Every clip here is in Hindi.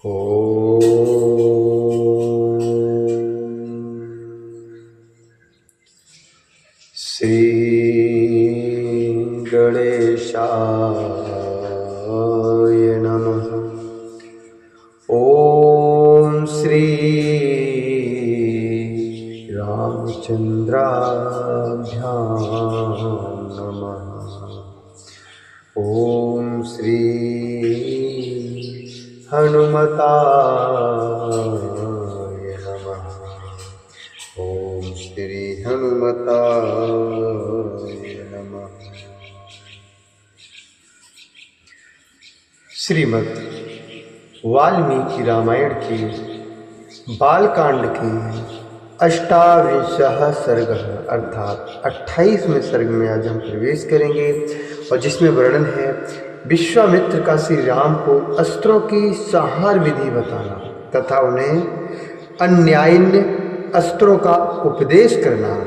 श्री गणेशाय नमः। ओम श्री रामचंद्राभ्यां नमः। ओम श्री हनुमताय नमः। ओम श्री हनुमताय नमः। श्रीमद् वाल्मीकि रामायण की बालकांड की 28वां सर्ग अर्थात 28वें सर्ग में आज हम प्रवेश करेंगे और जिसमें वर्णन है विश्वामित्र का श्री राम को अस्त्रों की संहार विधि बताना तथा उन्हें अन्यायी अस्त्रों का उपदेश करना।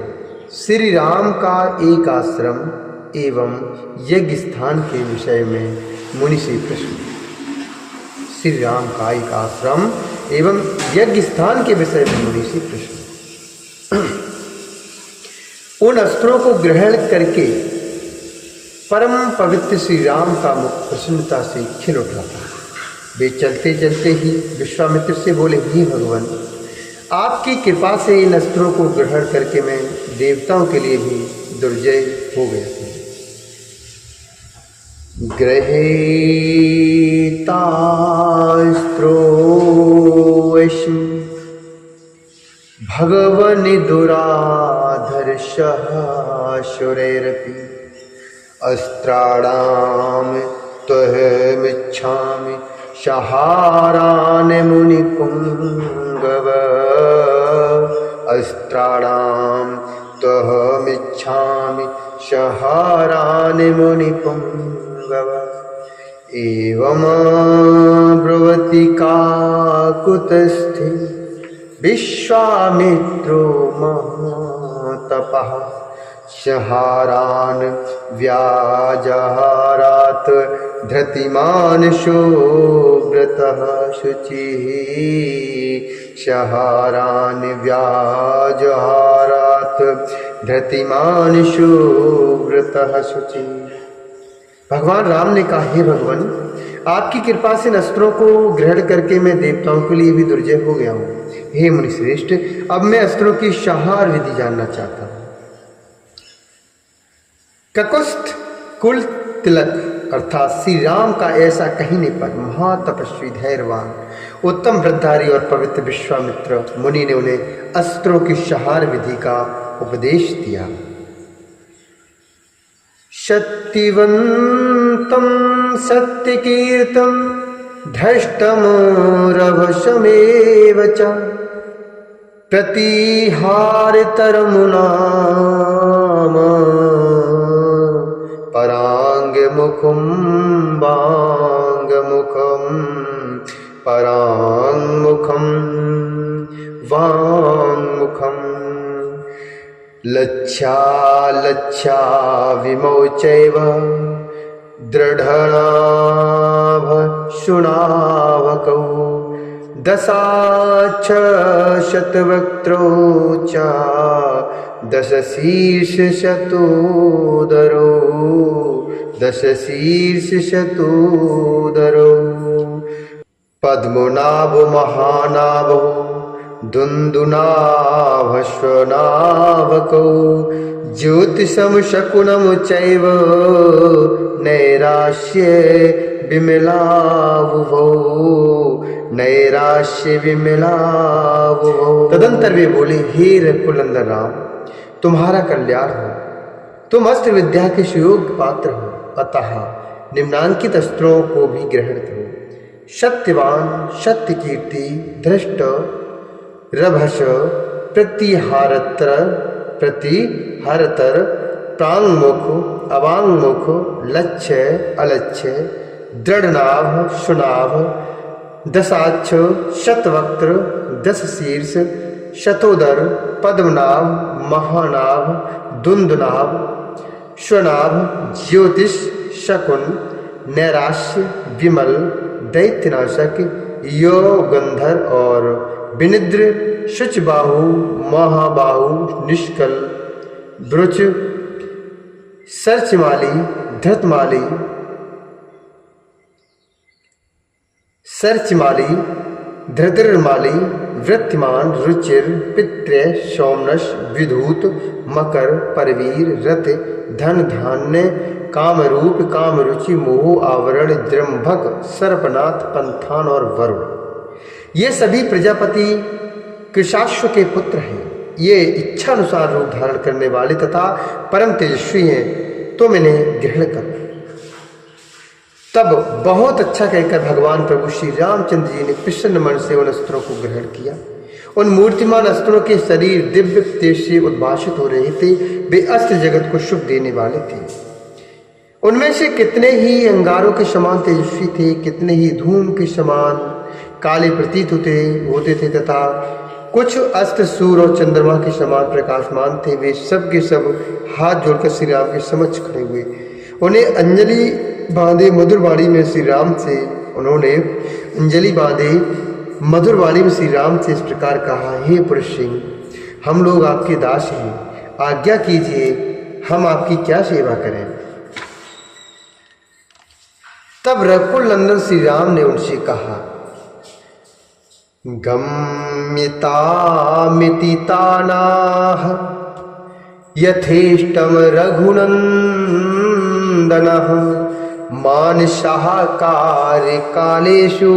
श्री राम का एक आश्रम एवं यज्ञ स्थान के विषय में मुनि से प्रश्न। श्री राम का एक आश्रम एवं यज्ञ स्थान के विषय में मुनि से प्रश्न। उन अस्त्रों को ग्रहण करके परम पवित्र श्री राम का मुख प्रसन्नता से खिल उठा था। वे चलते चलते ही विश्वामित्र से बोले, हे भगवान, आपकी कृपा से इन अस्त्रों को ग्रहण करके मैं देवताओं के लिए भी दुर्जय हो गया था। गृहीतास्त्रोऽस्मि भगवन् दुराधर्षः शूरैरपि अस्त्राणां त्वहमिच्छामि संहारान् मुनिपुङ्गव। अस्त्राणां त्वहमिच्छामि संहारान् मुनिपुङ्गव। एवमब्रवीत् काकुत्स्थः विश्वामित्रो महातपः संहारान् व्याजहारात् धृतिमान् सुव्रतः शुचिः। संहारान् व्याजहारात् धृतिमान् सुव्रतः शुचिः। भगवान राम ने कहा, हे भगवान, आपकी कृपा से इन अस्त्रों को ग्रहण करके मैं देवताओं के लिए भी दुर्जय हो गया हूँ। हे मुनि श्रेष्ठ, अब मैं अस्त्रों की संहार विधि जानना चाहता हूँ। ककुस्थ कुल तिलक अर्थात श्री राम का ऐसा कहने पर महातपस्वी धैर्यवान उत्तम व्रतधारी और पवित्र विश्वामित्र मुनि ने उन्हें अस्त्रों की संहार विधि का उपदेश दिया। सत्यवन्तं सत्यकीर्तं धृष्टमरभसमेव च प्रतिहारतरमुनाम पराङ्मुखं वाङ्मुखं पराङ्मुखं वाङ्मुखम् लक्ष्या विमौचैव दृढनाभ शुनावकौ दशाक्ष शतवक्त्रौ च दशशीर्षशतोदरौ दशशीर्षशतोदरौ पद्मनाभो महानाभो दुन्दुनाभश्वनाभकौ ज्योतिषं शकुनं चैव नैराश्ये विमलावुभौ नैराश्य विमलावुभौ। तदंतर वे बोले, हे रघुनंदन राम, तुम्हारा कल्याण हो, तुम अस्त्र विद्या के सुयोग्य पात्र हो, अतः निम्नांकित अस्त्रों को भी ग्रहण करो। सत्यवान, सत्य कीर्ति, धृष्ट, रभस, प्रतिहरतर, प्रांगमुख, अवांगमुख, लक्ष्य, अलक्ष्य, दृढ़नाभ, सुनाभ, दशाक्ष, शतवक्त्र, दश शीर्ष, शतोदर, पद्मनाभ, महानाभ, दुंदुनाभ, स्वनाभ, ज्योतिष, शकुन, नैराश्य, विमल, दैत्यनाशक, योगंधर और विनिद्र, शुचबाहु, महाबाहु, निष्कल, ब्रुच, सर्चमाली, धृतमाली, सर्चमाली, धृतमाली, वृत्तिमान, रुचिर, पित्रे, सोमनश, विधूत, मकर, परवीर, रथ, धन, धान्य, कामरूप, कामरुचि, मोह, आवरण, जृंभक, सर्पनाथ, पंथान और वरुण। ये सभी प्रजापति कृशाश्व के पुत्र हैं। ये इच्छानुसार रूप धारण करने वाले तथा परम तेजस्वी हैं, तुम इन्हें ग्रहण करो। तब बहुत अच्छा कहकर भगवान प्रभु श्री रामचंद्र जी ने प्रसन्न मन से उन अस्त्रों को ग्रहण किया। उन मूर्तिमान अस्त्रों के शरीर दिव्य तेज से उद्भाषित हो रहे थे। वे अस्त्र जगत को शुभ देने वाले थे। उनमें से कितने ही अंगारों के समान तेजस्वी थे, कितने ही धूम के समान काले प्रतीत होते थे तथा कुछ अस्त्र सूर्य और चंद्रमा के समान प्रकाशमान थे। वे सब के सब हाथ जोड़कर श्री राम के समक्ष खड़े हुए। उन्हें अंजलि बांधे मधुर वाणी में श्री राम से उन्होंने अंजलि बांधे मधुर वाणी में श्री राम से इस प्रकार कहा, हे पुरुष सिंह, हम लोग आपके दास हैं, आज्ञा कीजिए, हम आपकी क्या सेवा करें। तब रघुकुल नंदन श्री राम ने उनसे कहा, गम्यतामिति तानाह यथेष्टम रघुनंदनः मानसाहाकार्य कालेषु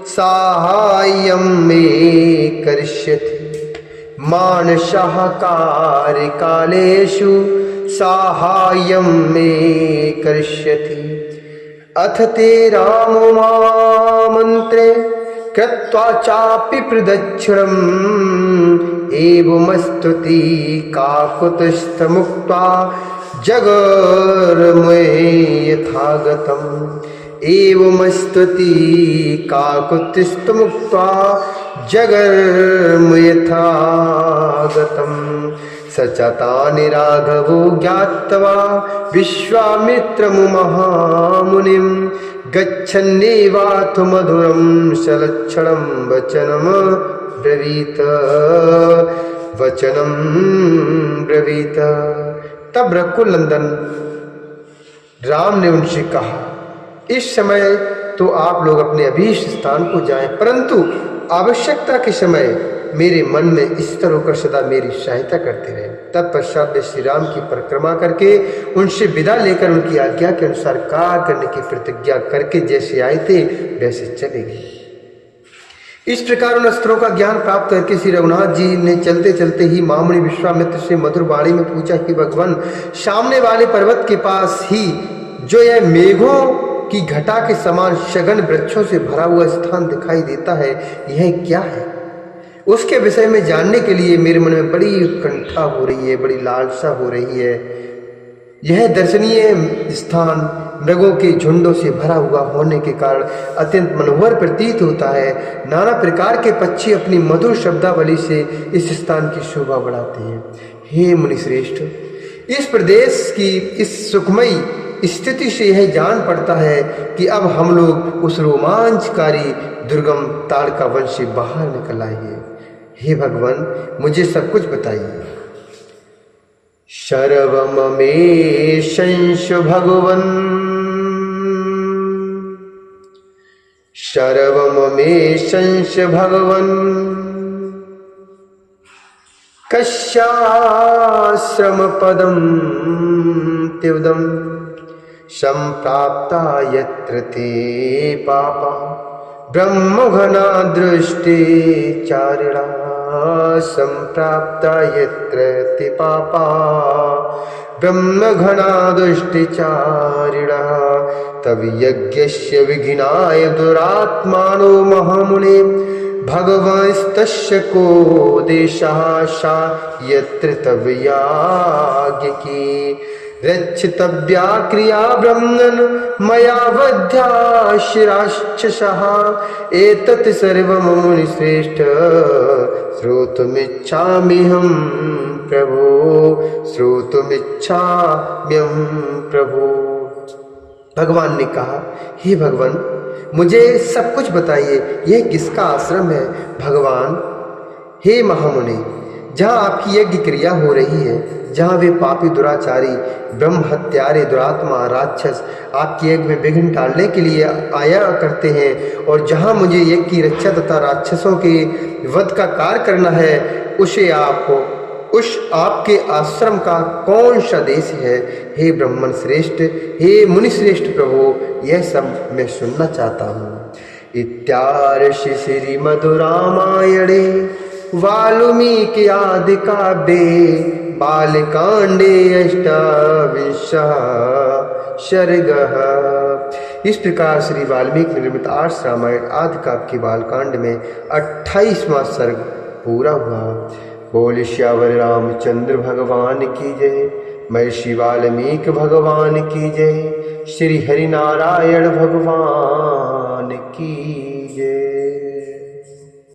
साहाय्यं मे करिष्यति। मानसाहाकार्य कालेषु साहाय्यं मे करिष्यति। अथ ते रामो मामन्त्रे कृत्वा चापि प्रदक्षिणम् एवमस्तुति काकुतस्थमुक्त्वा जगर्मुखे यथागतम्। एवमस्तुति काकुतस्थमुक्त्वा जगर्मुखे यथागतम्। सचतानि राघवो ज्ञात्वा विश्वामित्रं महामुनिं गच्छन्नेवाथ मधुरं सलक्षणं वचनं ब्रवीत। तब रघुकुल नंदन राम ने उनसे कहा, इस समय तो आप लोग अपने अभीष्ट स्थान को जाएं, परंतु आवश्यकता के समय मेरे मन में स्थिर होकर सदा मेरी सहायता करते रहे। तत्पश्चात वे श्री राम की परिक्रमा करके उनसे विदा लेकर उनकी आज्ञा के अनुसार कार्य करने की प्रतिज्ञा करके जैसे आए थे वैसे चले गए। इस प्रकार उन अस्त्रों का ज्ञान प्राप्त करके श्री रघुनाथ जी ने चलते चलते ही महामुनि विश्वामित्र से मधुर वाणी में पूछा कि भगवान, सामने वाले पर्वत के पास ही जो यह मेघों की घटा के समान सघन वृक्षों से भरा हुआ स्थान दिखाई देता है, यह क्या है? उसके विषय में जानने के लिए मेरे मन में बड़ी उत्कंठा हो रही है, बड़ी लालसा हो रही है। यह दर्शनीय स्थान मृगों के झुंडों से भरा हुआ होने के कारण अत्यंत मनोहर प्रतीत होता है। नाना प्रकार के पक्षी अपनी मधुर शब्दावली से इस स्थान की शोभा बढ़ाते हैं। हे मुनिश्रेष्ठ, इस प्रदेश की इस सुखमयी स्थिति से यह जान पड़ता है कि अब हम लोग उस रोमांचकारी दुर्गम ताड़का वन से बाहर निकल आए हैं। हे भगवान, मुझे सब कुछ बताइए। शर्वममेशंश भगवन् शर्वममेशंश भगवन् कस्याश्रमपदं त्युदं सम्प्राप्ता यत्र ते पापा ब्रह्मघना दृष्टिचारिणा सम्प्राप्ता यत्र ते पापा ब्रह्मघना दृष्टिचारिणा तव यज्ञस्य विघ्नाय दुरात्मानो महामुने भगवंस्तस्य को देशः सा यत्र तव याज्ञकी रक्षितव्या क्रिया ब्रह्मन् मया वध्या शिराश्चषः एतत् सर्वं मुनिश्रेष्ठ श्रोतुमिच्छाम्यहं प्रभो श्रोतुमिच्छाम्यहं प्रभो। भगवान ने कहा, हे भगवान, मुझे सब कुछ बताइए, यह किसका आश्रम है भगवान? हे महामुनि, जहाँ आपकी यज्ञ क्रिया हो रही है, जहाँ वे पापी दुराचारी ब्रह्म हत्यारे दुरात्मा राक्षस आपके यज्ञ में विघ्न डालने के लिए आया करते हैं, और जहाँ मुझे यज्ञ की रक्षा तथा राक्षसों के वध का कार्य करना है, उस आपके आश्रम का कौन सा देश है? हे ब्राह्मण श्रेष्ठ, हे मुनि श्रेष्ठ प्रभु, यह सब मैं सुनना चाहता हूँ। इत्यार्षि श्रीमद्रामायणे वाल्मीकि आदि काव्ये बालकांडे अष्टाविंशः सर्गः। इस प्रकार श्री वाल्मीकि निर्मित आर्ष रामायण आदि काव्य के बालकांड में 28वां सर्ग पूरा हुआ। बोल श्यावर रामचंद्र भगवान की जय। महर्षि वाल्मीकि भगवान की जय। श्री हरिनारायण भगवान की जय।